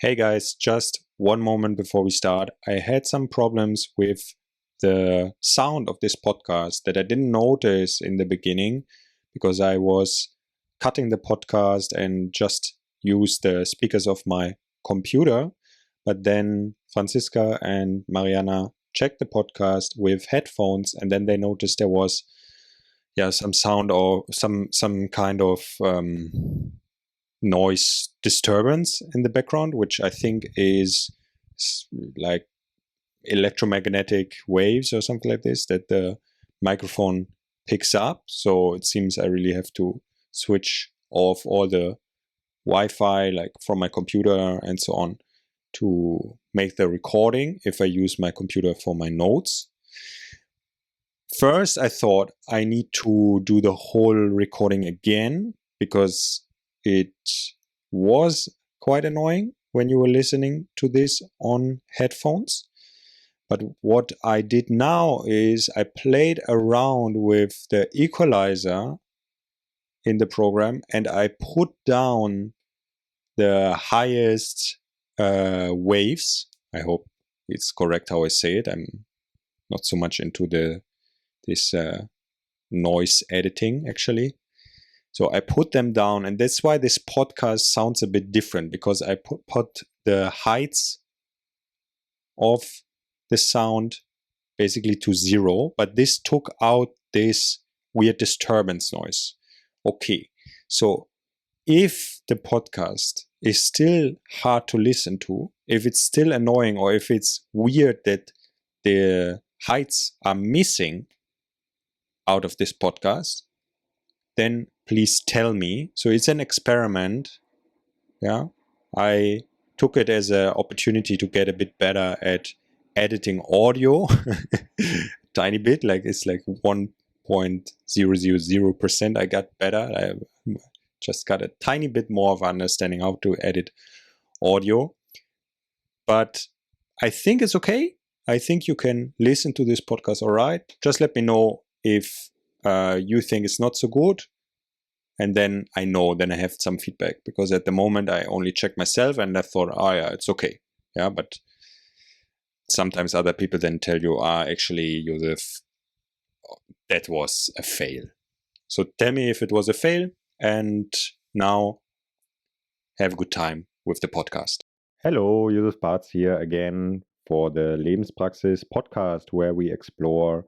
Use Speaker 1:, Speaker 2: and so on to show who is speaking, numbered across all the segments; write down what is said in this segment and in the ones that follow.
Speaker 1: Hey guys, just one moment before we start. I had some problems with the sound of this podcast that I didn't notice in the beginning because I was cutting the podcast and just used the speakers of my computer. But then Franziska and Mariana checked the podcast with headphones, and then they noticed there was some sound or some kind of noise disturbance in the background, which I think is like electromagnetic waves or something like this that the microphone picks up. So it seems I really have to switch off all the Wi-Fi, like from my computer and so on, to make the recording if I use my computer for my notes. First, I thought I need to do the whole recording again because it was quite annoying when you were listening to this on headphones. But what I did now is I played around with the equalizer in the program and I put down the highest waves. I hope it's correct how I say it. I'm not so much into this noise editing actually. So I put them down, and that's why this podcast sounds a bit different, because I put the heights of the sound basically to 0, but this took out this weird disturbance noise. Okay, so if the podcast is still hard to listen to, if it's still annoying, or if it's weird that the heights are missing out of this podcast, then please tell me. So it's an experiment. Yeah, I took it as an opportunity to get a bit better at editing audio. Tiny bit, like it's like 1.000%. I got better. I just got a tiny bit more of understanding how to edit audio. But I think it's okay. I think you can listen to this podcast all right. Just let me know if you think it's not so good. And then I know, then I have some feedback, because at the moment I only check myself and I thought, oh yeah, it's okay. Yeah, but sometimes other people then tell you, actually, Joseph, that was a fail. So tell me if it was a fail, and now have a good time with the podcast.
Speaker 2: Hello, Joseph Bartz here again for the Lebenspraxis Podcast, where we explore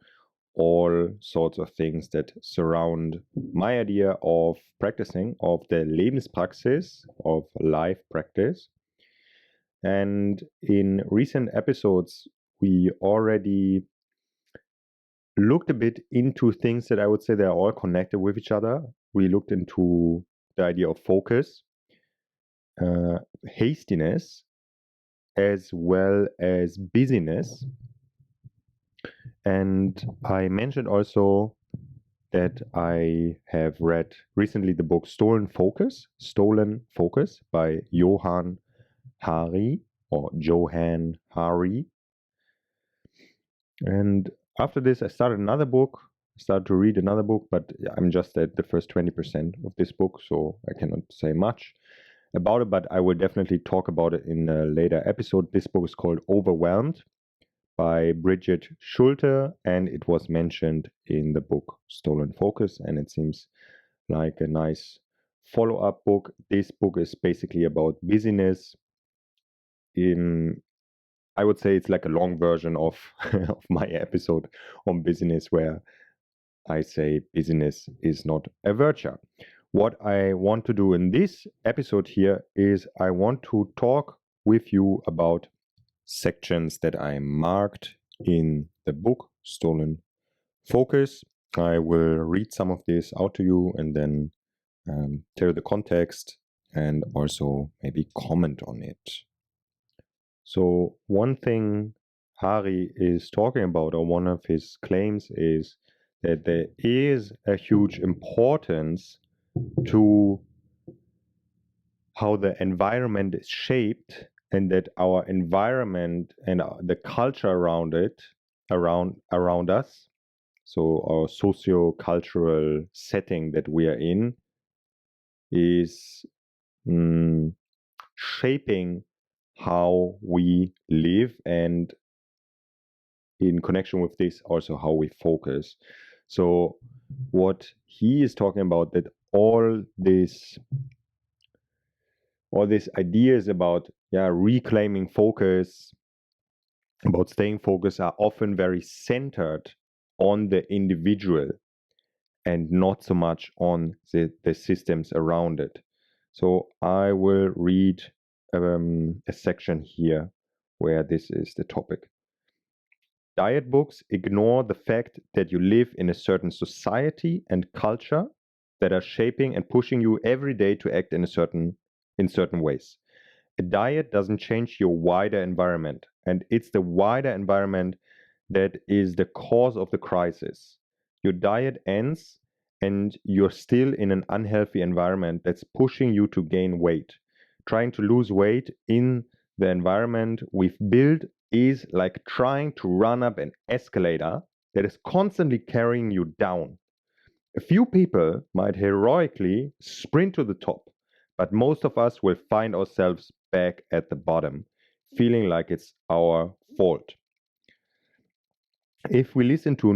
Speaker 2: all sorts of things that surround my idea of practicing, of the Lebenspraxis, of life practice. And in recent episodes, we already looked a bit into things that I would say they're all connected with each other. We looked into the idea of focus, hastiness, as well as busyness. And I mentioned also that I have read recently the book Stolen Focus by Johann Hari or Johann Hari. And after this, I started to read another book, but I'm just at the first 20% of this book, so I cannot say much about it, but I will definitely talk about it in a later episode. This book is called Overwhelmed by Bridget Schulte, and it was mentioned in the book Stolen Focus, and it seems like a nice follow-up book. This book is basically about busyness. I would say it's like a long version of, of my episode on business, where I say business is not a virtue. What I want to do in this episode here is I want to talk with you about sections that I marked in the book Stolen Focus. I will read some of this out to you and then tell you the context and also maybe comment on it. So one thing Hari is talking about, or one of his claims, is that there is a huge importance to how the environment is shaped, and that our environment and the culture around us, so our socio-cultural setting that we are in, is shaping how we live, and in connection with this, also how we focus. So what he is talking about, that all these ideas about reclaiming focus, about staying focused, are often very centered on the individual and not so much on the systems around it. So I will read a section here where this is the topic. Diet books ignore the fact that you live in a certain society and culture that are shaping and pushing you every day to act in certain ways. A diet doesn't change your wider environment, and it's the wider environment that is the cause of the crisis. Your diet ends, and you're still in an unhealthy environment that's pushing you to gain weight. Trying to lose weight in the environment we've built is like trying to run up an escalator that is constantly carrying you down. A few people might heroically sprint to the top, but most of us will find ourselves back at the bottom, feeling like it's our fault. If we listen to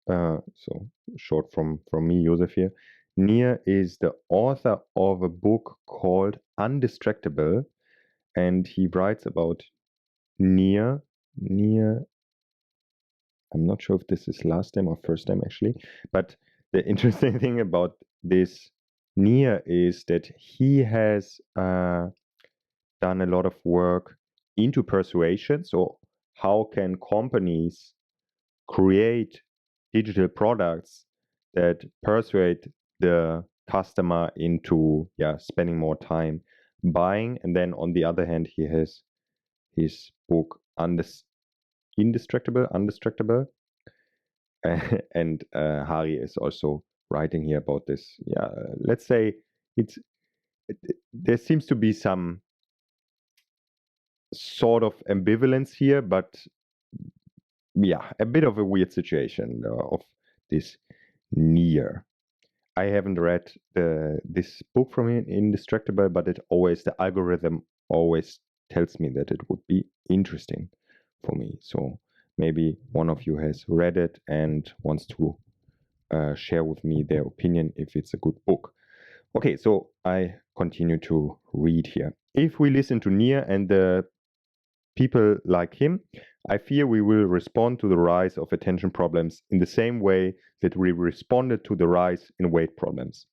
Speaker 2: so short from me, Josef here, Nia is the author of a book called Undistractable, and he writes about Nia. I'm not sure if this is last name or first name actually, but the interesting thing about this Nia is that he has done a lot of work into persuasion. So how can companies create digital products that persuade the customer into spending more time buying? And then on the other hand, he has his book Indestructible, and Hari is also writing here about this. Let's say there seems to be some sort of ambivalence here, but a bit of a weird situation of this Nier. I haven't read this book from Indestructible, but the algorithm always tells me that it would be interesting for me. So maybe one of you has read it and wants to share with me their opinion if it's a good book. Okay, so I continue to read here. If we listen to Nier and the people like him, I fear we will respond to the rise of attention problems in the same way that we responded to the rise in weight problems.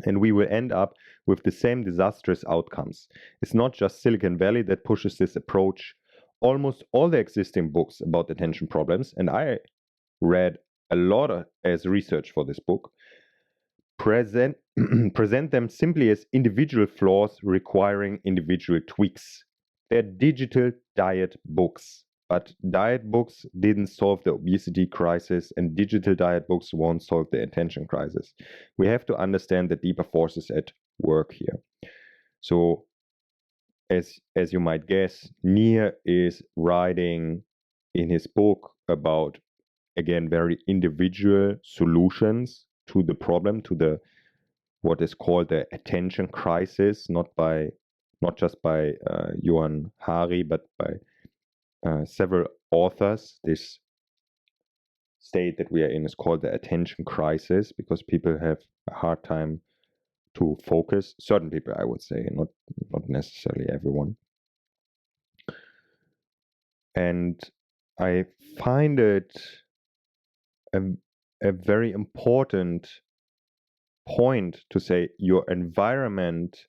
Speaker 2: And we will end up with the same disastrous outcomes. It's not just Silicon Valley that pushes this approach. Almost all the existing books about attention problems, and I read a lot as research for this book, present them simply as individual flaws requiring individual tweaks. They're digital diet books, but diet books didn't solve the obesity crisis, and digital diet books won't solve the attention crisis. We have to understand the deeper forces at work here. So, as you might guess, Nier is writing in his book about, again, very individual solutions to the problem, to the what is called the attention crisis, not just by Johann Hari, but by several authors. This state that we are in is called the attention crisis because people have a hard time to focus. Certain people, I would say, not necessarily everyone. And I find it a very important point to say your environment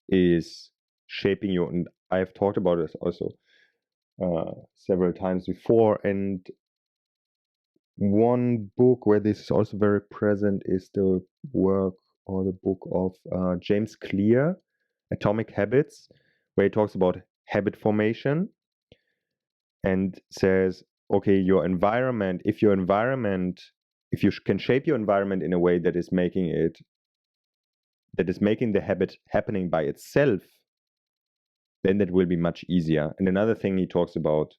Speaker 2: is shaping you. And I've talked about this also several times before. And one book where this is also very present is the work or the book of James Clear, Atomic Habits, where he talks about habit formation and says, okay, your environment, if you can shape your environment in a way that is making the habit happening by itself, then that will be much easier. And another thing he talks about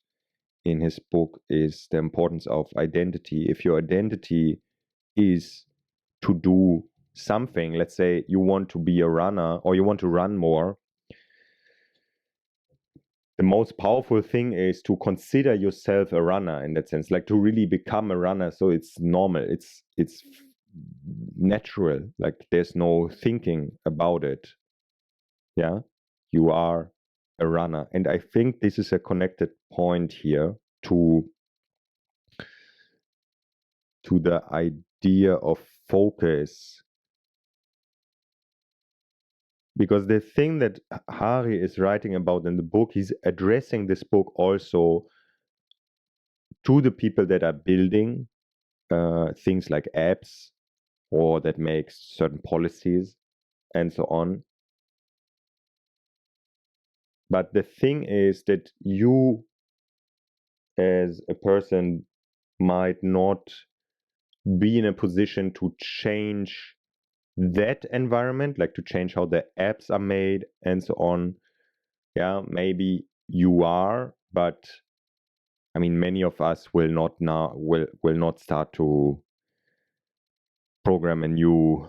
Speaker 2: in his book is the importance of identity. If your identity is to do something, let's say you want to be a runner or you want to run more, the most powerful thing is to consider yourself a runner in that sense, like to really become a runner. So it's normal, it's natural, like there's no thinking about it. Yeah, you are a runner. And I think this is a connected point here to the idea of focus. Because the thing that Hari is writing about in the book, he's addressing this book also to the people that are building things like apps or that make certain policies and so on. But the thing is that you as a person might not be in a position to change that environment, like to change how the apps are made and so on. Yeah, maybe you are, but I mean, many of us will not start to program a new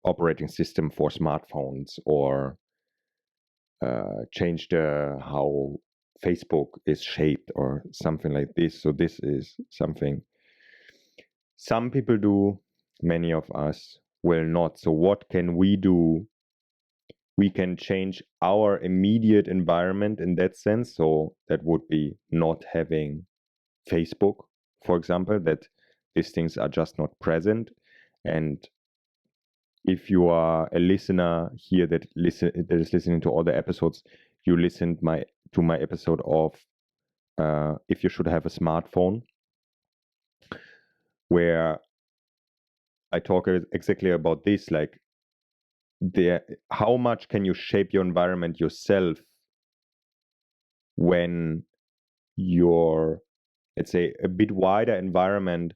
Speaker 2: operating system for smartphones or change how Facebook is shaped or something like this. So this is something some people do, many of us will not. So what can we do? We can change our immediate environment in that sense. So that would be not having Facebook, for example, that these things are just not present. And if you are a listener here that is listening to all the episodes, you listened to my episode of if you should have a smartphone, where I talk exactly about this, like how much can you shape your environment yourself when your, let's say, a bit wider environment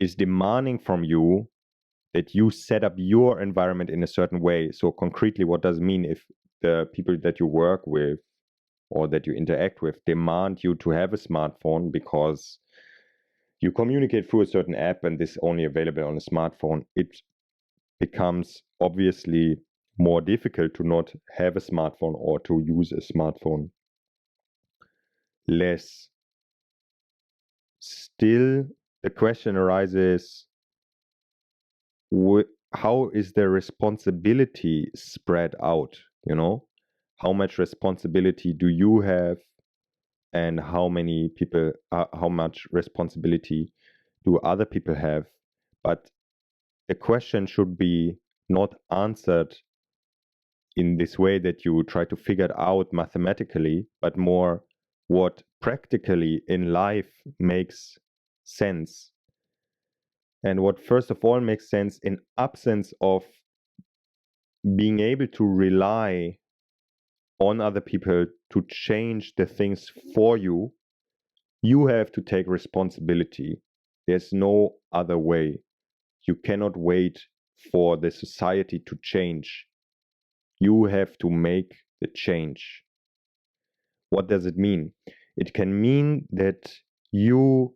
Speaker 2: is demanding from you that you set up your environment in a certain way. So concretely, what does it mean if the people that you work with or that you interact with demand you to have a smartphone because you communicate through a certain app and this is only available on a smartphone? It becomes obviously more difficult to not have a smartphone or to use a smartphone less. Still, the question arises, how is the responsibility spread out? You know, how much responsibility do you have, and how many people, how much responsibility do other people have? But the question should be not answered in this way that you try to figure it out mathematically, but more what practically in life makes sense. And what first of all makes sense in absence of being able to rely on other people to change the things for you, you have to take responsibility. There's no other way. You cannot wait for the society to change. You have to make the change. What does it mean? It can mean that you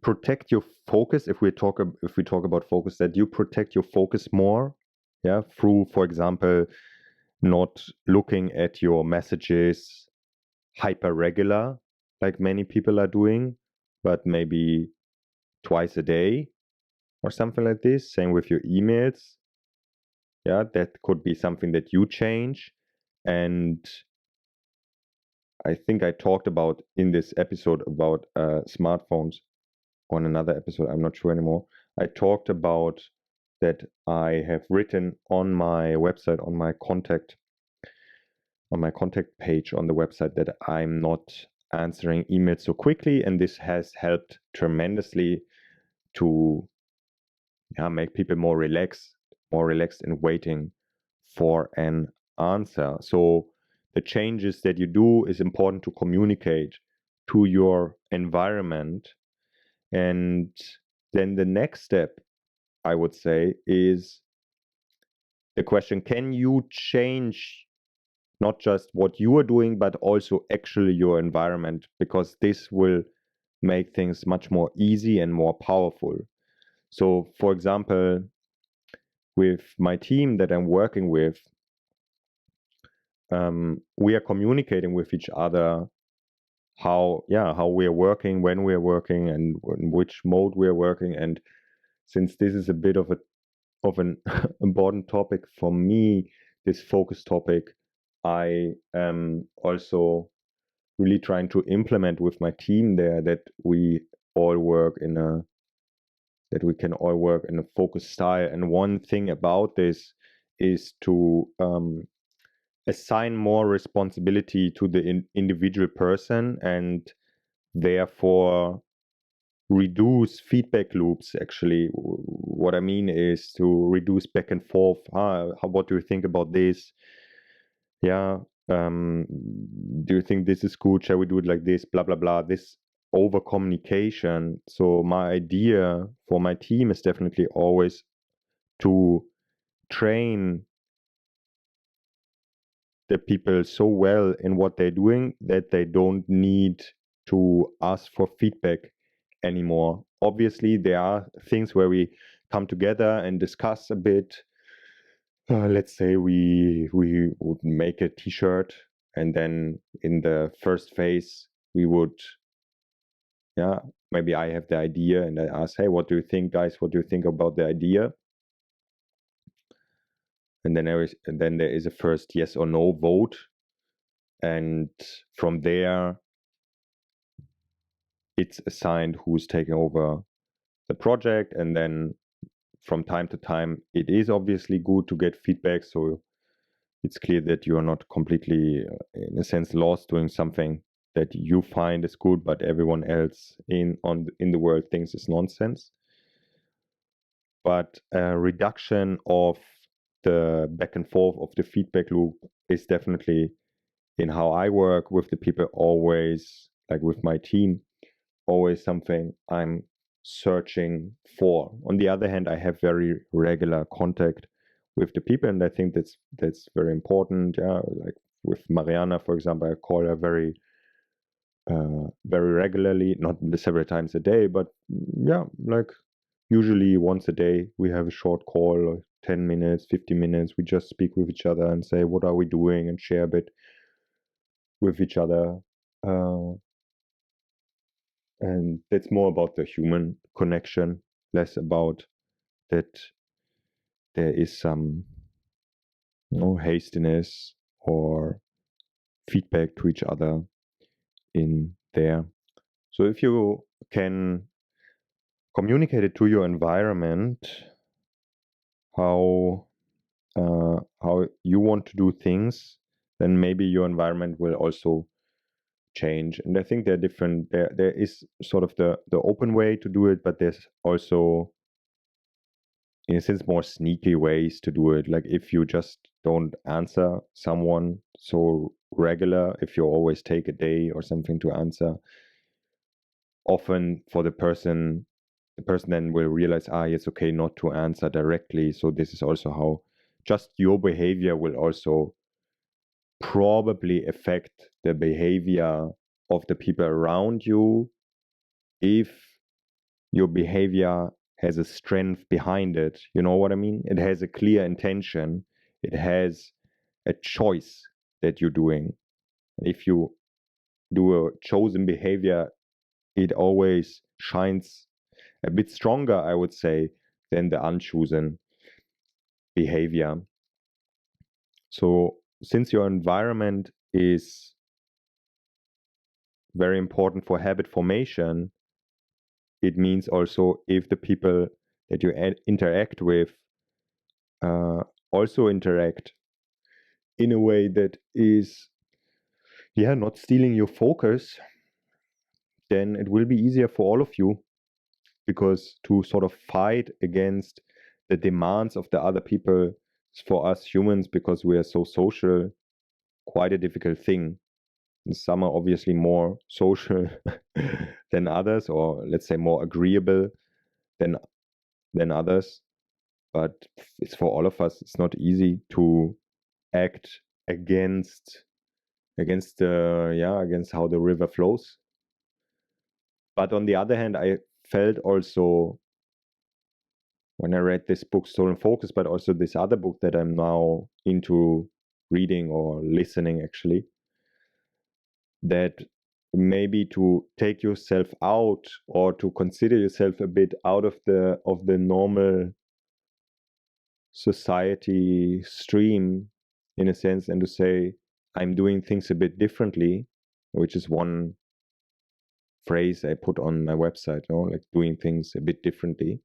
Speaker 2: protect your focus. If we talk about focus, that you protect your focus more, yeah, through, for example, not looking at your messages hyper regular like many people are doing, but maybe twice a day or something like this. Same with your emails. Yeah, that could be something that you change. And I think I talked about in this episode about smartphones on another episode. I'm not sure anymore. I talked about that I have written on my website, on my contact page on the website, that I'm not answering emails so quickly, and this has helped tremendously to make people more relaxed in waiting for an answer. So the changes that you do is important to communicate to your environment. And then the next step, I would say, is the question, can you change not just what you are doing, but also actually your environment? Because this will make things much more easy and more powerful. So, for example, with my team that I'm working with, we are communicating with each other how we are working, when we are working, and in which mode we are working. And since this is a bit of an important topic for me, this focus topic, I am also really trying to implement with my team there that we can all work in a focused style. And one thing about this is to assign more responsibility to the individual person, and therefore reduce feedback loops. Actually, what I mean is to reduce back and forth. What do you think about this? Yeah, do you think this is good? Shall we do it like this? Blah blah blah. This over communication. So my idea for my team is definitely always to train the people so well in what they're doing that they don't need to ask for feedback anymore. Obviously, there are things where we come together and discuss a bit. Let's say we would make a T-shirt, and then in the first phase we would, maybe I have the idea and I ask, hey, what do you think, guys? What do you think about the idea? And then there is a first yes or no vote, and from there it's assigned who's taking over the project. And then from time to time, it is obviously good to get feedback, so it's clear that you are not completely, in a sense, lost doing something that you find is good, but everyone else in the world thinks is nonsense. But a reduction of the back and forth of the feedback loop is definitely, in how I work with the people, always, like with my team, always something I'm searching for. On the other hand, I have very regular contact with the people, and I think that's very important. Yeah, like with Mariana, for example, I call her very regularly, not several times a day, but like usually once a day we have a short call, like 10 minutes, 15 minutes. We just speak with each other and say, what are we doing, and share a bit with each other. And that's more about the human connection, less about that there is some hastiness or feedback to each other in there. So if you can communicate it to your environment, how you want to do things, then maybe your environment will also change. And I think there are different, there is sort of the open way to do it, but there's also, in a sense, more sneaky ways to do it. Like if you just don't answer someone so regular, if you always take a day or something to answer, often for the person then will realize, it's okay not to answer directly. So this is also how just your behavior will also probably affect the behavior of the people around you, if your behavior has a strength behind it. You know what I mean? It has a clear intention. It has a choice that you're doing. If you do a chosen behavior, it always shines a bit stronger, I would say, than the unchosen behavior. So since your environment is very important for habit formation, it means also if the people that you interact with also interact in a way that is not stealing your focus, then it will be easier for all of you, because to sort of fight against the demands of the other people is, for us humans, because we are so social, quite a difficult thing. And some are obviously more social than others, or let's say more agreeable than others. But it's for all of us, it's not easy to act against how the river flows. But on the other hand, I felt also when I read this book, Stolen Focus, but also this other book that I'm now into reading or listening, actually, that maybe to take yourself out or to consider yourself a bit out of the normal society stream, in a sense, and to say I'm doing things a bit differently, which is one phrase I put on my website, like doing things a bit differently.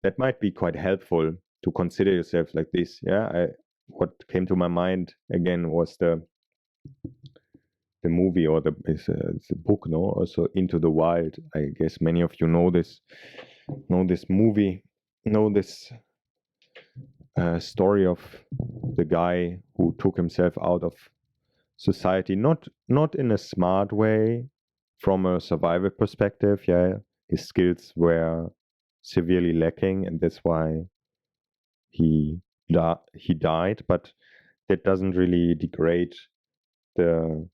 Speaker 2: That might be quite helpful to consider yourself like this. What came to my mind again was the movie, or it's a book, also Into the Wild. I guess many of you know this movie, know this story of the guy who took himself out of society, not in a smart way, from a survival perspective. His skills were severely lacking, and that's why he died. But that doesn't really degrade the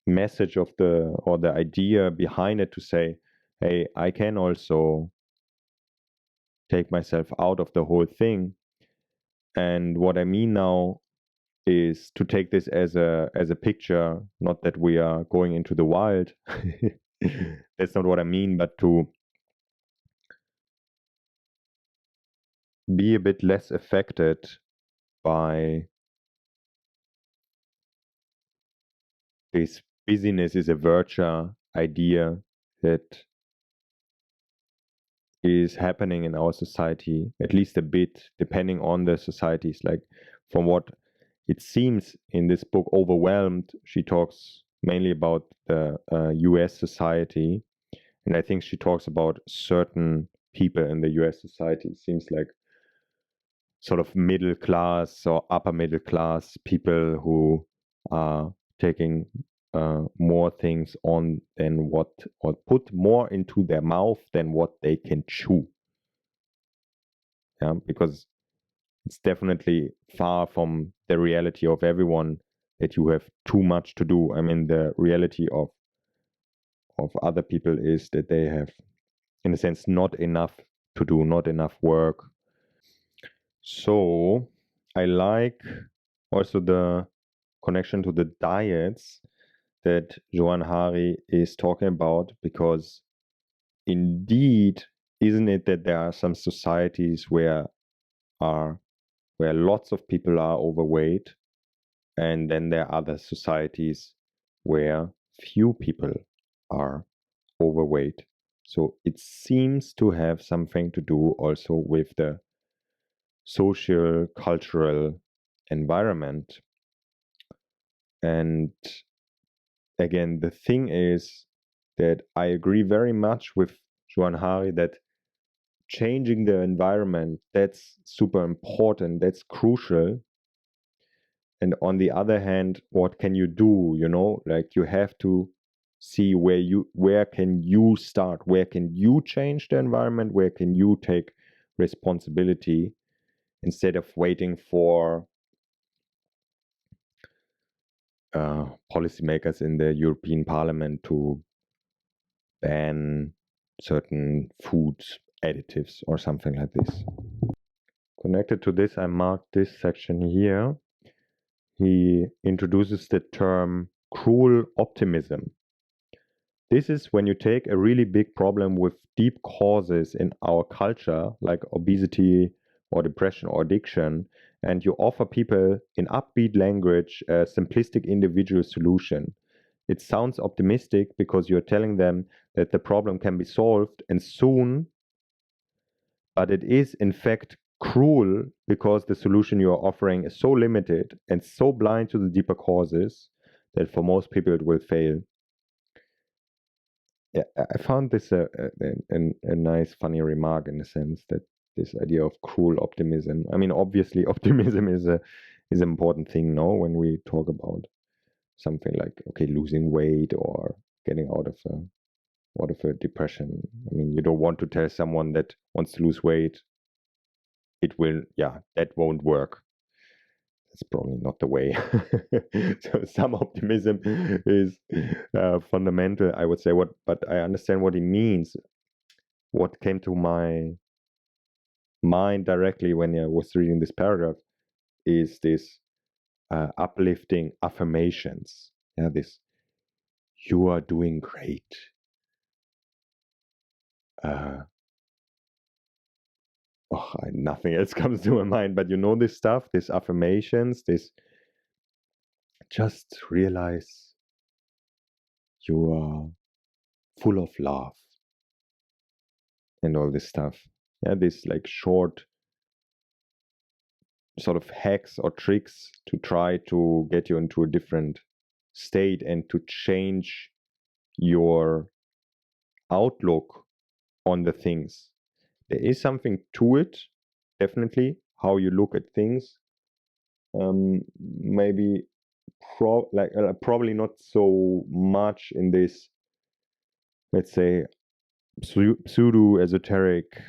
Speaker 2: message of the idea behind it, to say, hey, I can also take myself out of the whole thing. And what I mean now is to take this as a picture, not that we are going into the wild. That's not what I mean, but to be a bit less affected by this busyness is a virtue idea that is happening in our society, at least a bit, depending on the societies. Like, from what it seems in this book, Overwhelmed, she talks mainly about the US society. And I think she talks about certain people in the US society. It seems like sort of middle class or upper middle class people who are taking more things on than what, or put more into their mouth than what they can chew. Because it's definitely far from the reality of everyone that you have too much to do. I mean, the reality of other people is that they have, in a sense, not enough to do, not enough work. So I like also the connection to the diets that Johann Hari is talking about, because indeed, isn't it that there are some societies where lots of people are overweight, and then there are other societies where few people are overweight. So it seems to have something to do also with the social cultural environment. And again, the thing is that I agree very much with Johann Hari that changing the environment, that's super important, that's crucial. And on the other hand, what can you do? Like, you have to see where can you start, where can you change the environment, where can you take responsibility, instead of waiting for policymakers in the European Parliament to ban certain food additives or something like this. Connected to this, I marked this section here. He introduces the term cruel optimism. This is when you take a really big problem with deep causes in our culture, like obesity or depression or addiction, and you offer people in upbeat language a simplistic individual solution. It sounds optimistic because you're telling them that the problem can be solved and soon, but it is in fact cruel because the solution you're offering is so limited and so blind to the deeper causes that for most people it will fail. Yeah, I found this a nice, funny remark, in the sense that this idea of cruel optimism. I mean, obviously, optimism is an important thing, no? When we talk about something like, okay, losing weight or getting out of a depression. I mean, you don't want to tell someone that wants to lose weight, that won't work. That's probably not the way. So some optimism is fundamental, I would say. But I understand what he means. What came to my mind directly when I was reading this paragraph is this uplifting affirmations. Yeah, this "you are doing great." Nothing else comes to my mind, but this stuff, these affirmations, this just realize you are full of love and all this stuff. Yeah, this like short sort of hacks or tricks to try to get you into a different state and to change your outlook on the things. There is something to it, definitely, how you look at things. Maybe probably not so much in this, let's say, pseudo esoteric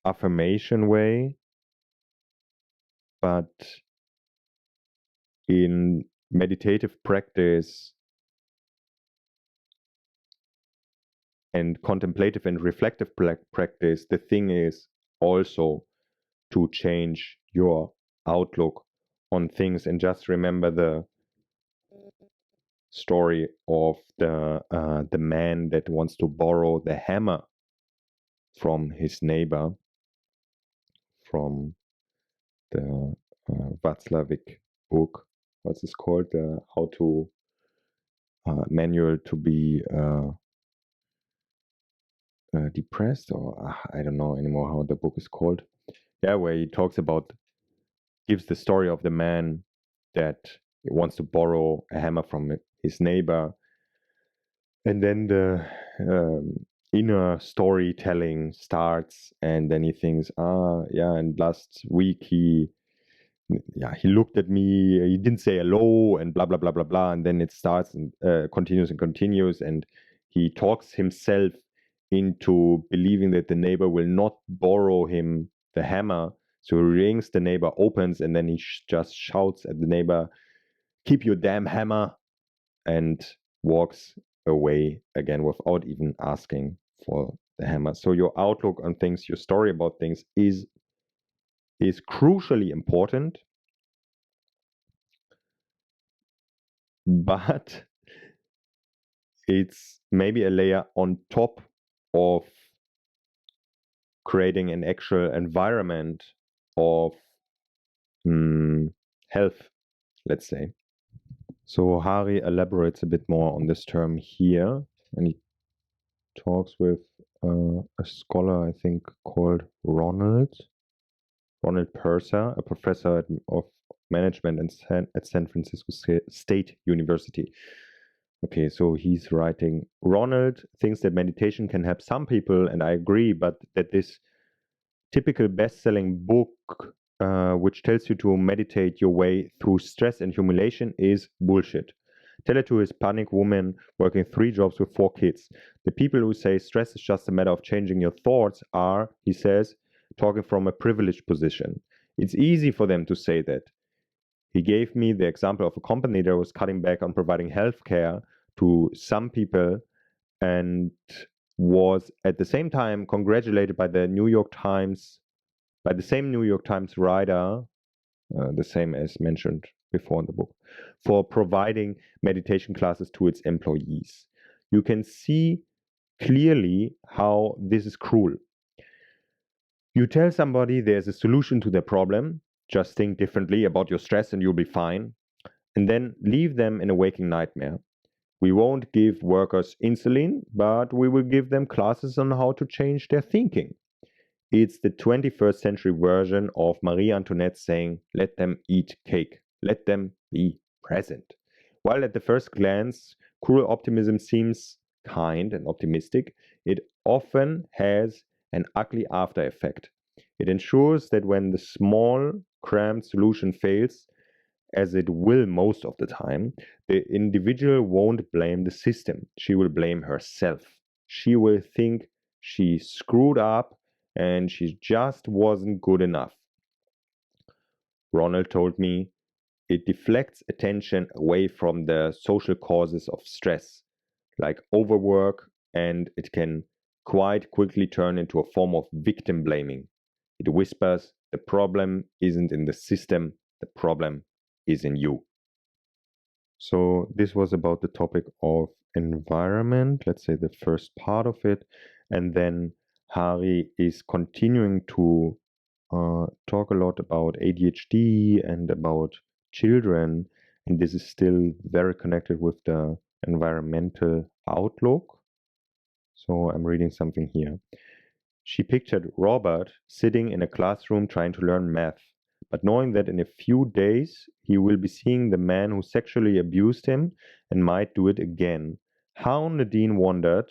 Speaker 2: affirmation way, but in meditative practice and contemplative and reflective practice, the thing is also to change your outlook on things. And just remember the story of the man that wants to borrow the hammer from his neighbor, from the Václavic book. What's this called? The how to manual to be depressed, or I don't know anymore how the book is called. Yeah, where he talks about, gives the story of the man that wants to borrow a hammer from his neighbor, and then the inner storytelling starts, and then he thinks, yeah, and last week he looked at me, he didn't say hello, and blah blah blah blah blah, and then it starts and continues, and he talks himself into believing that the neighbor will not borrow him the hammer. So he rings, the neighbor opens, and then he just shouts at the neighbor, "Keep your damn hammer," and walks away again without even asking for the hammer. So your outlook on things, your story about things is crucially important, but it's maybe a layer on top of creating an actual environment of health, let's say. So Hari elaborates a bit more on this term here, and he talks with a scholar, I think, called Ronald Purser, a professor of management at San Francisco State University. Okay, so he's writing, Ronald thinks that meditation can help some people, and I agree, but that this typical best-selling book, which tells you to meditate your way through stress and humiliation, is bullshit. Tell it to his panic woman working 3 jobs with 4 kids. The people who say stress is just a matter of changing your thoughts are, he says, talking from a privileged position. It's easy for them to say that. He gave me the example of a company that was cutting back on providing healthcare to some people and was at the same time congratulated by the New York Times, by the same New York Times writer, the same as mentioned before in the book, for providing meditation classes to its employees. You can see clearly how this is cruel. You tell somebody there's a solution to their problem, just think differently about your stress and you'll be fine, and then leave them in a waking nightmare. We won't give workers insulin, but we will give them classes on how to change their thinking. It's the 21st century version of Marie Antoinette saying, let them eat cake, let them be present. While at the first glance, cruel optimism seems kind and optimistic, it often has an ugly after effect. It ensures that when the small, cramped solution fails, as it will most of the time, the individual won't blame the system. She will blame herself. She will think she screwed up and she just wasn't good enough. Ronald told me it deflects attention away from the social causes of stress, like overwork, and it can quite quickly turn into a form of victim blaming. It whispers, the problem isn't in the system, the problem is in you. So this was about the topic of environment, let's say the first part of it. And then Hari is continuing to talk a lot about ADHD and about children. And this is still very connected with the environmental outlook. So I'm reading something here. She pictured Robert sitting in a classroom trying to learn math, but knowing that in a few days he will be seeing the man who sexually abused him and might do it again. How, Nadine wondered,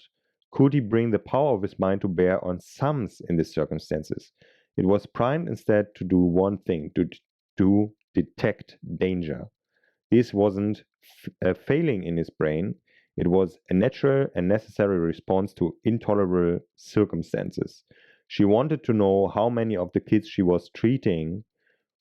Speaker 2: could he bring the power of his mind to bear on sums in these circumstances? It was primed instead to do one thing, to detect danger. This wasn't a failing in his brain, it was a natural and necessary response to intolerable circumstances. She wanted to know how many of the kids she was treating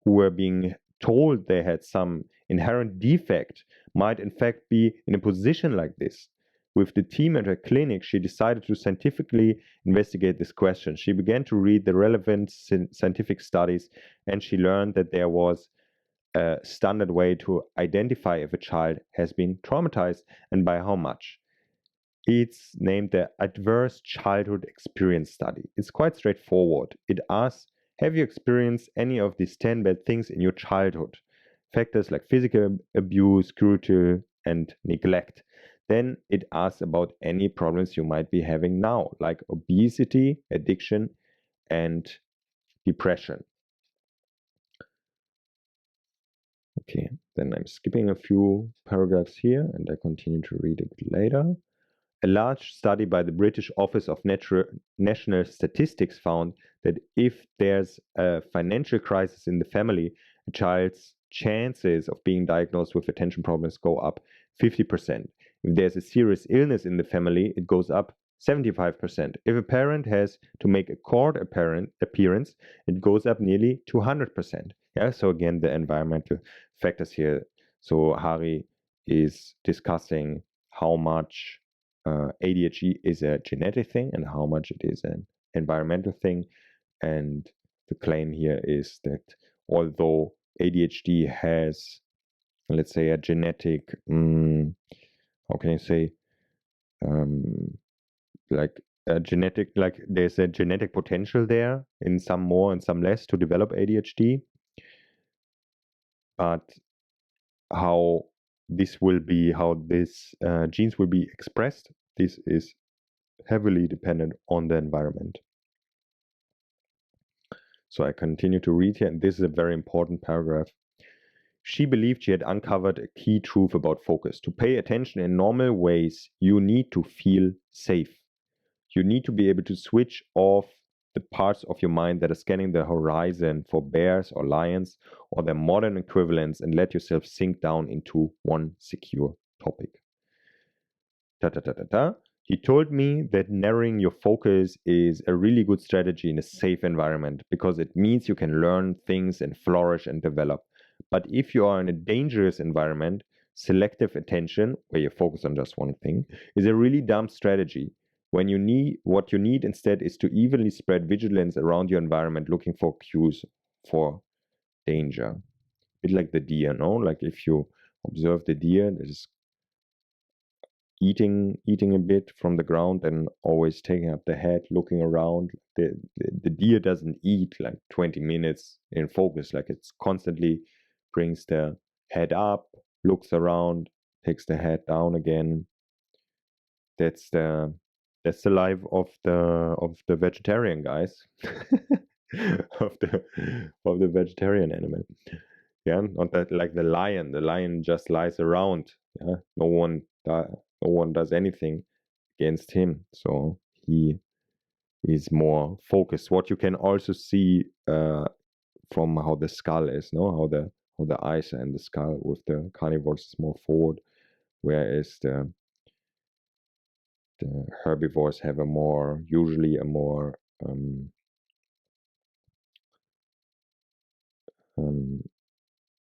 Speaker 2: who were being told they had some inherent defect might in fact be in a position like this. With the team at her clinic, she decided to scientifically investigate this question. She began to read the relevant scientific studies, and she learned that there was a standard way to identify if a child has been traumatized and by how much. It's named the Adverse Childhood Experience Study. It's quite straightforward. It asks, have you experienced any of these 10 bad things in your childhood? Factors like physical abuse, cruelty, and neglect. Then it asks about any problems you might be having now, like obesity, addiction, and depression. Okay, then I'm skipping a few paragraphs here and I continue to read a bit later. A large study by the British Office of National Statistics found that if there's a financial crisis in the family, a child's chances of being diagnosed with attention problems go up 50%. If there's a serious illness in the family, it goes up 75%. If a parent has to make a court appearance, it goes up nearly 200%. Yeah, so again, the environmental factors here. So Hari is discussing how much ADHD is a genetic thing and how much it is an environmental thing. And the claim here is that although ADHD has, let's say, a genetic, how can I say, like a genetic, like there's a genetic potential there in some more and some less to develop ADHD, but how this will be, how this genes will be expressed, this is heavily dependent on the environment. So I continue to read here, and this is a very important paragraph. She believed she had uncovered a key truth about focus. To pay attention in normal ways, you need to feel safe. You need to be able to switch off the parts of your mind that are scanning the horizon for bears or lions or their modern equivalents and let yourself sink down into one secure topic. He told me that narrowing your focus is a really good strategy in a safe environment because it means you can learn things and flourish and develop. But if you are in a dangerous environment, selective attention, where you focus on just one thing, is a really dumb strategy. What you need instead is to evenly spread vigilance around your environment, looking for cues for danger. A bit like the deer, no? Like if you observe the deer that is eating a bit from the ground and always taking up the head, looking around. The deer doesn't eat like 20 minutes in focus, like it's constantly brings the head up, looks around, takes the head down again. That's the life of the vegetarian guys. of the vegetarian animal. Yeah, not that like the lion. The lion just lies around. Yeah, no one does anything against him. So he is more focused. What you can also see from how the skull is, no, how the eyes are in the skull with the carnivores is more forward, whereas the herbivores have usually a more um,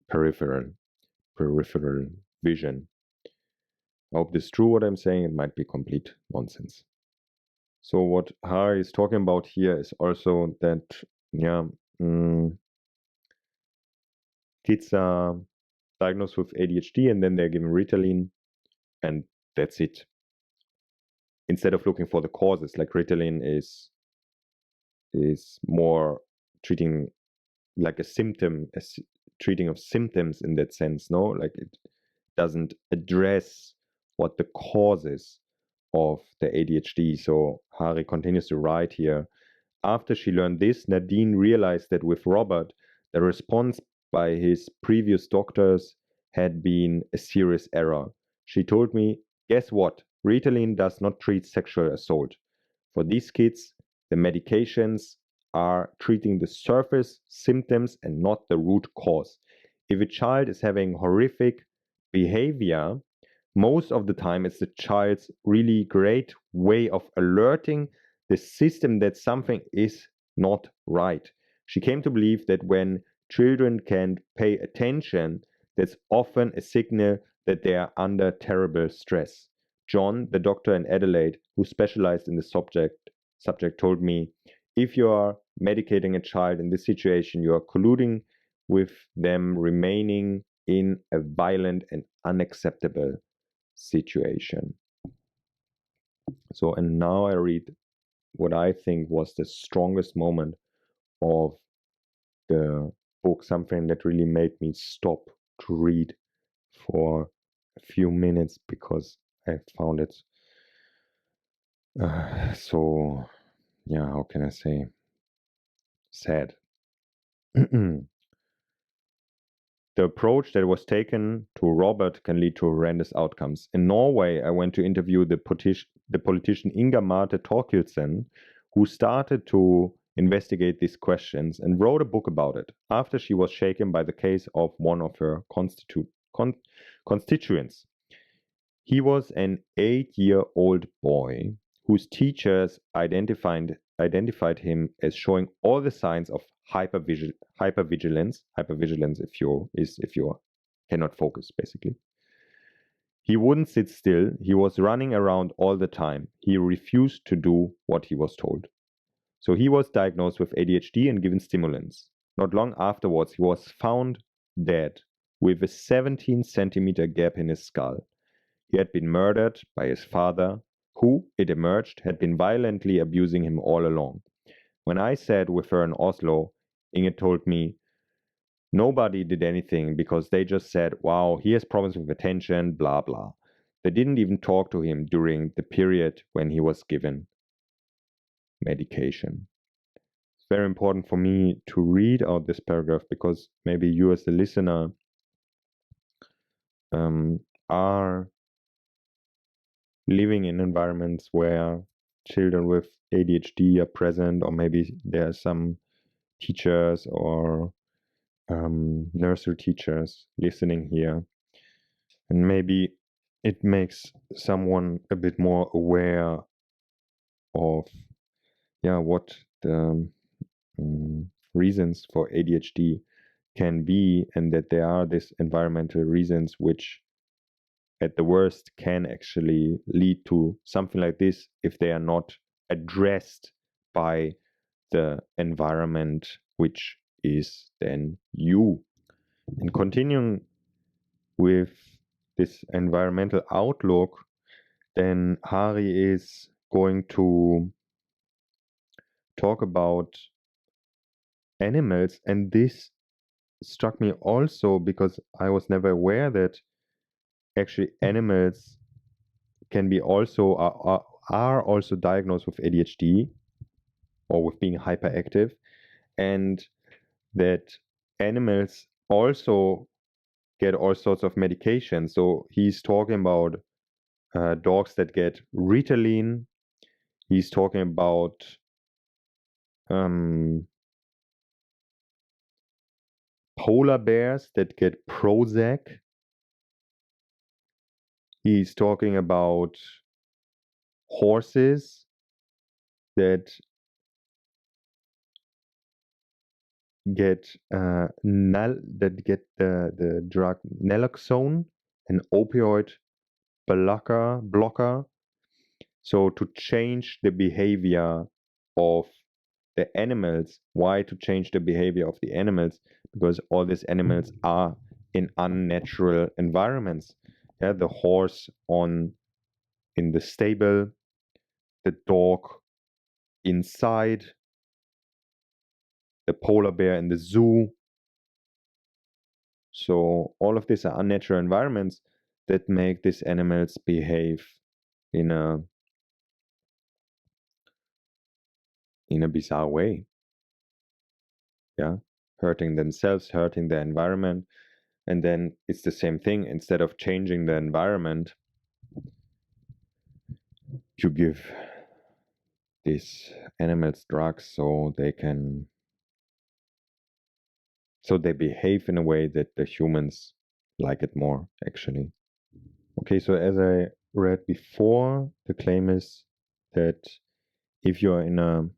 Speaker 2: peripheral vision. I hope this is true what I'm saying. It might be complete nonsense. So what Hari is talking about here is also that, yeah, kids are diagnosed with ADHD and then they're given Ritalin, and that's it. Instead of looking for the causes, like Ritalin is more treating like a symptom, treating of symptoms in that sense. No, like it doesn't address what the cause is of the ADHD. So Hari continues to write here. After she learned this, Nadine realized that with Robert, the response by his previous doctors had been a serious error. She told me, guess what? Ritalin does not treat sexual assault. For these kids, the medications are treating the surface symptoms and not the root cause. If a child is having horrific behavior, most of the time it's the child's really great way of alerting the system that something is not right. She came to believe that when children can pay attention, that's often a signal that they are under terrible stress. John, the doctor in Adelaide, who specialized in the subject told me, if you are medicating a child in this situation, you are colluding with them remaining in a violent and unacceptable situation. So, and now I read what I think was the strongest moment of the book, something that really made me stop to read for a few minutes because I found it so, yeah, how can I say, sad. The approach that was taken to Robert can lead to horrendous outcomes. In Norway, I went to interview the politician Inga Marte Thorkildsen, who started to investigate these questions and wrote a book about it after she was shaken by the case of one of her constituents. He was an 8-year-old boy whose teachers identified him as showing all the signs of hypervigilance. Hypervigilance if you cannot focus, basically. He wouldn't sit still. He was running around all the time. He refused to do what he was told. So he was diagnosed with ADHD and given stimulants. Not long afterwards, he was found dead with a 17-centimeter gap in his skull. He had been murdered by his father, who, it emerged, had been violently abusing him all along. When I sat with her in Oslo, Inge told me nobody did anything because they just said, wow, he has problems with attention, blah, blah. They didn't even talk to him during the period when he was given medication. It's very important for me to read out this paragraph because maybe you, as the listener, are living in environments where children with ADHD are present, or maybe there are some teachers or nursery teachers listening here, and maybe it makes someone a bit more aware of what the reasons for ADHD can be, and that there are these environmental reasons which at the worst can actually lead to something like this if they are not addressed by the environment, which is then you. And continuing with this environmental outlook, then Hari is going to talk about animals, and this struck me also because I was never aware that actually animals can be also are also diagnosed with ADHD or with being hyperactive, and that animals also get all sorts of medication. So he's talking about dogs that get Ritalin. He's talking about polar bears that get Prozac. He's talking about horses that get the drug naloxone, an opioid blocker. So to change the behavior of the animals, why to change the behavior of the animals? Because all these animals are in unnatural environments. Yeah, the horse in the stable, the dog inside, the polar bear in the zoo. So all of these are unnatural environments that make these animals behave in a bizarre way. Yeah, hurting themselves, hurting the environment. And then it's the same thing. Instead of changing the environment, you give these animals drugs so they behave in a way that the humans like it more, actually. Okay, so as I read before, the claim is that if you're in a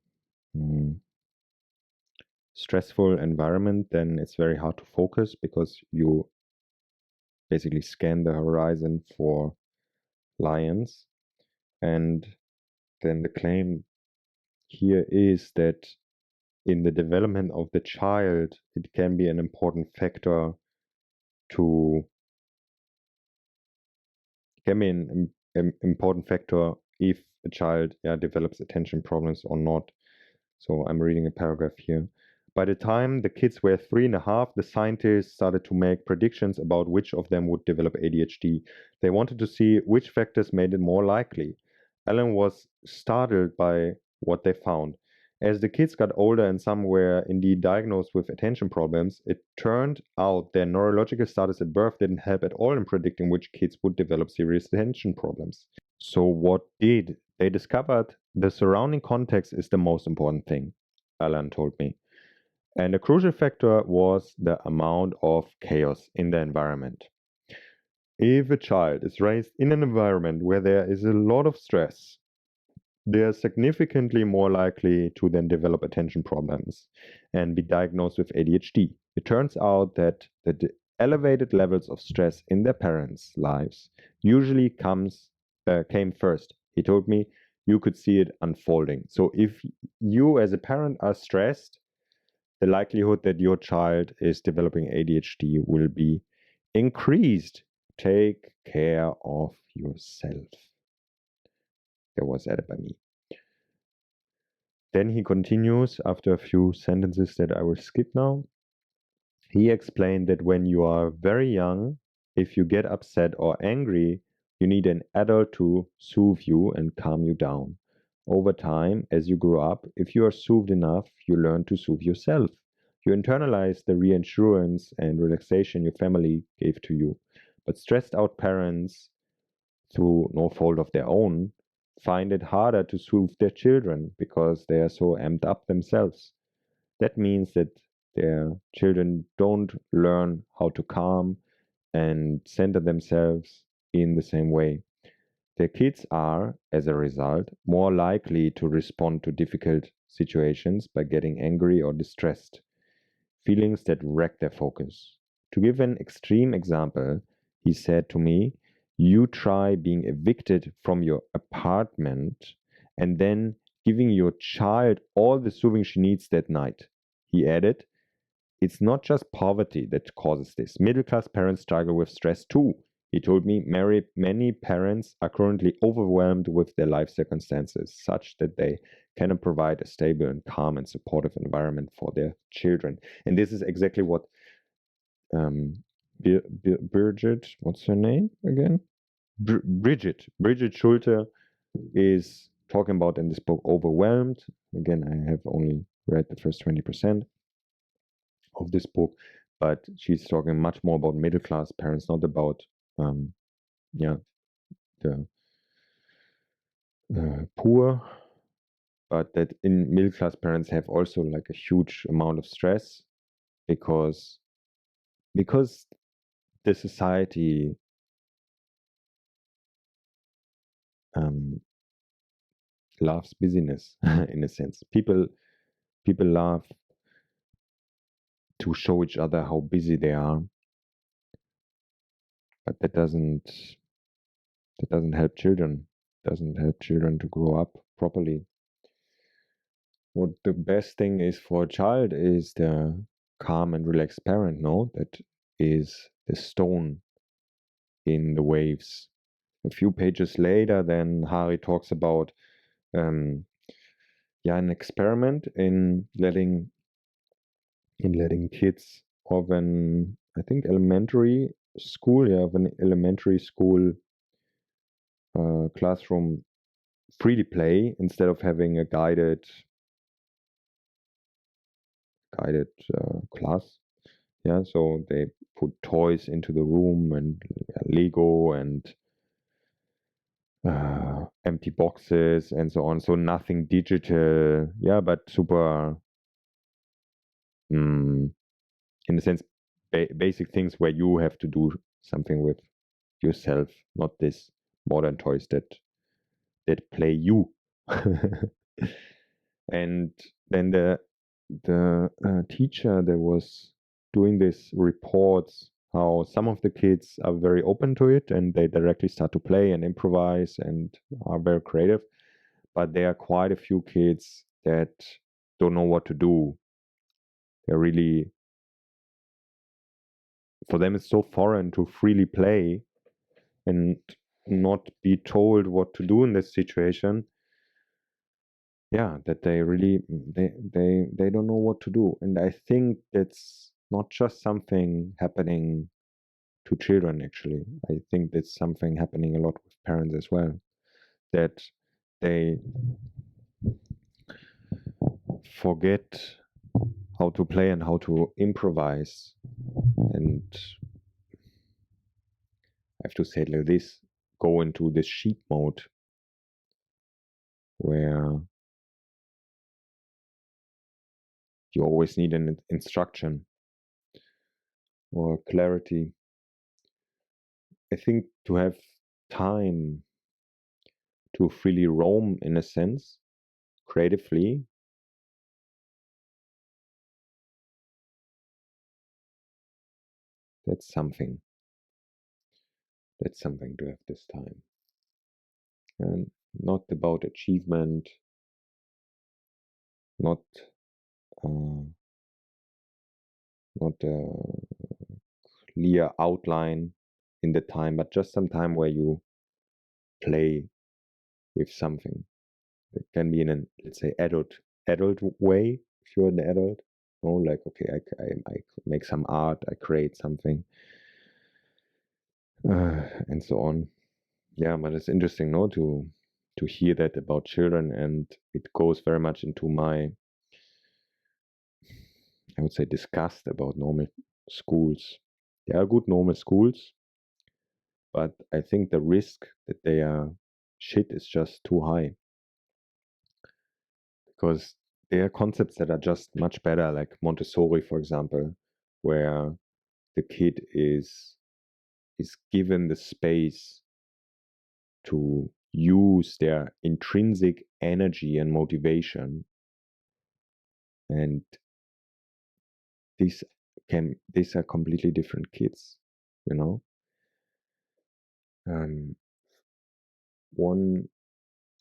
Speaker 2: stressful environment, then it's very hard to focus because you basically scan the horizon for lions. And then the claim here is that in the development of the child, it can be an important factor to can be an important factor if a child develops attention problems or not. So I'm reading a paragraph here. By the time the kids were 3.5, the scientists started to make predictions about which of them would develop ADHD. They wanted to see which factors made it more likely. Alan was startled by what they found. As the kids got older and some were indeed diagnosed with attention problems, it turned out their neurological status at birth didn't help at all in predicting which kids would develop serious attention problems. So, what did? They discovered the surrounding context is the most important thing, Alan told me. And a crucial factor was the amount of chaos in the environment. If a child is raised in an environment where there is a lot of stress, they are significantly more likely to then develop attention problems and be diagnosed with ADHD. It turns out that the elevated levels of stress in their parents' lives usually came first. He told me you could see it unfolding. So if you as a parent are stressed, the likelihood that your child is developing ADHD will be increased. Take care of yourself. That was added by me. Then he continues after a few sentences that I will skip now. He explained that when you are very young, if you get upset or angry, you need an adult to soothe you and calm you down. Over time, as you grow up, if you are soothed enough, you learn to soothe yourself. You internalize the reassurance and relaxation your family gave to you. But stressed out parents, through no fault of their own, find it harder to soothe their children because they are so amped up themselves. That means that their children don't learn how to calm and center themselves in the same way. Their kids are, as a result, more likely to respond to difficult situations by getting angry or distressed, feelings that wreck their focus. To give an extreme example, he said to me, you try being evicted from your apartment and then giving your child all the soothing she needs that night. He added, it's not just poverty that causes this. Middle class parents struggle with stress too. He told me many parents are currently overwhelmed with their life circumstances, such that they cannot provide a stable and calm and supportive environment for their children. And this is exactly what Bridget, what's her name again? Bridget Schulte is talking about in this book, Overwhelmed. Again, I have only read the first 20% of this book, but she's talking much more about middle class parents, not about the poor, but that in middle class parents have also like a huge amount of stress because the society loves busyness in a sense. People love to show each other how busy they are, but that doesn't help children. doesn't help children to grow up properly. What the best thing is for a child is the calm and relaxed parent, no? That is the stone in the waves. A few pages later, then Hari talks about an experiment in letting kids of an, I think, elementary school, of an elementary school classroom freely play instead of having a guided class. Yeah, so they put toys into the room and Lego and empty boxes and so on. So nothing digital. Yeah, but super, in a sense, basic things where you have to do something with yourself, not this modern toys that play you. And then the teacher that was doing this reports how some of the kids are very open to it and they directly start to play and improvise and are very creative, but there are quite a few kids that don't know what to do. They're really, for them it's so foreign to freely play and not be told what to do in this situation, that they really they don't know what to do. And I think that's not just something happening to children. Actually, I think that's something happening a lot with parents as well, that they forget how to play and how to improvise. And I have to say it like this, go into this sheep mode where you always need an instruction or clarity. I think to have time to freely roam, in a sense, creatively, that's something. That's something to have this time. And not about achievement, not uh, not a clear outline in the time, but just some time where you play with something. It can be in an, let's say, adult way. If you're an adult, like, okay, I make some art, I create something, and so on. Yeah, but it's interesting, no, to hear that about children, and it goes very much into my, I would say, disgust about normal schools. There are good normal schools, but I think the risk that they are shit is just too high, because there are concepts that are just much better, like Montessori, for example, where the kid is given the space to use their intrinsic energy and motivation, and these are completely different kids, you know. One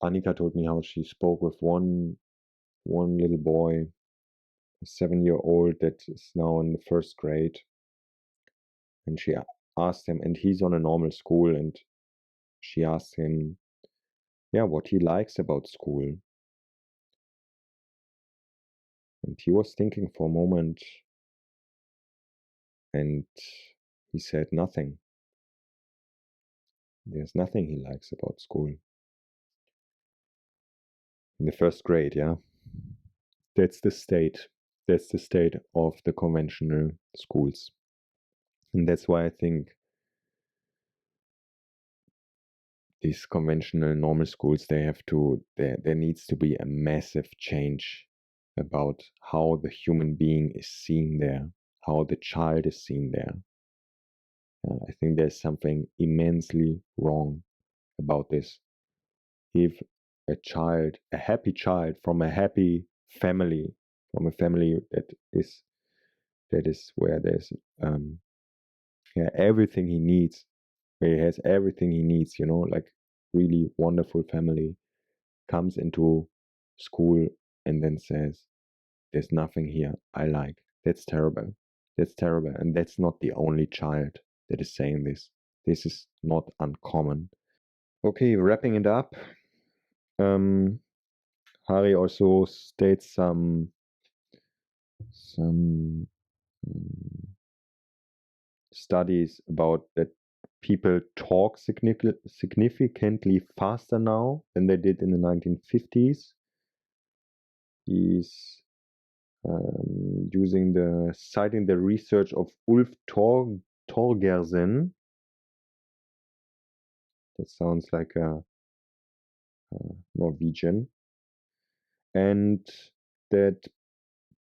Speaker 2: Annika told me how she spoke with one little boy, a 7-year-old that is now in the first grade, and she asked him, and he's on a normal school, and she asked him, what he likes about school, and he was thinking for a moment, and he said nothing. There's nothing he likes about school. In the first grade, yeah. That's the state. That's the state of the conventional schools. And that's why I think these conventional normal schools, there needs to be a massive change about how the human being is seen there, how the child is seen there. I think there's something immensely wrong about this. If a happy child from a happy family, from a family that is where there's everything he needs, where he has everything he needs, like really wonderful family comes into school and then says, there's nothing here I like. That's terrible. That's terrible. And that's not the only child that is saying this. This is not uncommon. Okay, wrapping it up. Hari also states some studies about that people talk significantly faster now than they did in the 1950s. He's citing the research of Ulf Torgersen. That sounds like a Norwegian. And that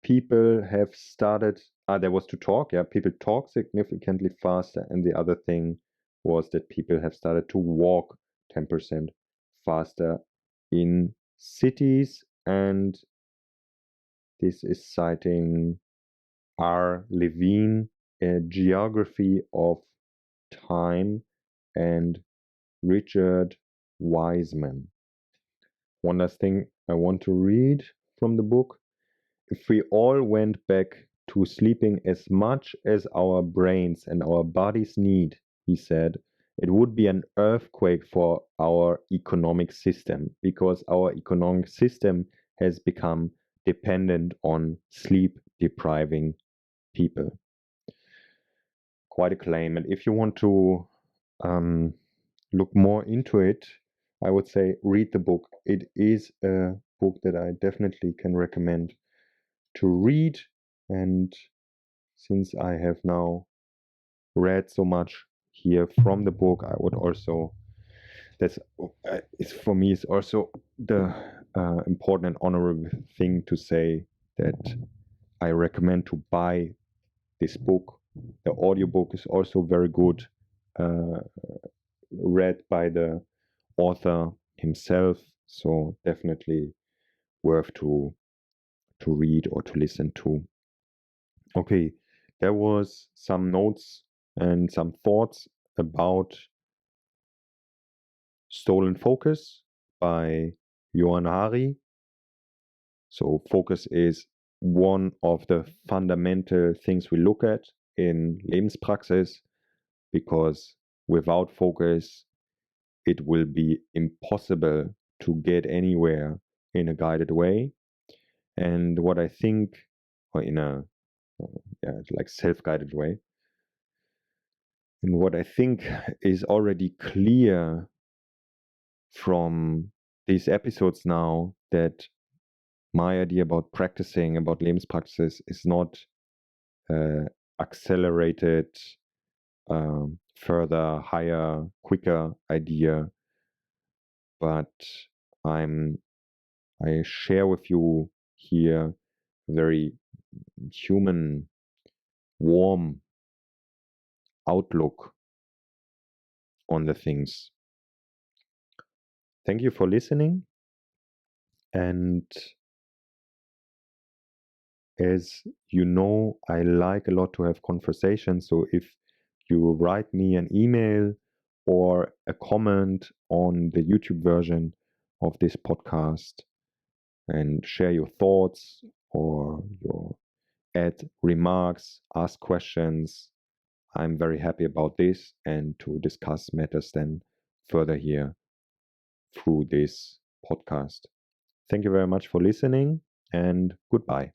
Speaker 2: people have started, there was to talk, people talk significantly faster. And the other thing was that people have started to walk 10% faster in cities. And this is citing R. Levine, A Geography of Time, and Richard Wiseman. One last thing I want to read from the book. If we all went back to sleeping as much as our brains and our bodies need, he said, it would be an earthquake for our economic system, because our economic system has become dependent on sleep depriving people. Quite a claim. And if you want to look more into it, I would say read the book. It is a book that I definitely can recommend to read. And since I have now read so much here from the book, I would also, that's for me is also the important and honorable thing to say, that I recommend to buy this book. The audiobook is also very good, read by the author himself, so definitely worth to read or to listen to. Okay, there was some notes and some thoughts about Stolen Focus by Johann Hari. So focus is one of the fundamental things we look at in Lebenspraxis, because without focus, it will be impossible to get anywhere in a guided way. And what I think, or in a like self-guided way, and what I think is already clear from these episodes now, that my idea about practicing, about Lebenspraxis, is not accelerated, further, higher, quicker idea, but I share with you here very human, warm outlook on the things. Thank you for listening. And as you know, I like a lot to have conversations. So if you write me an email or a comment on the YouTube version of this podcast and share your thoughts or your add remarks, ask questions, I'm very happy about this, and to discuss matters then further here through this podcast. Thank you very much for listening, and goodbye.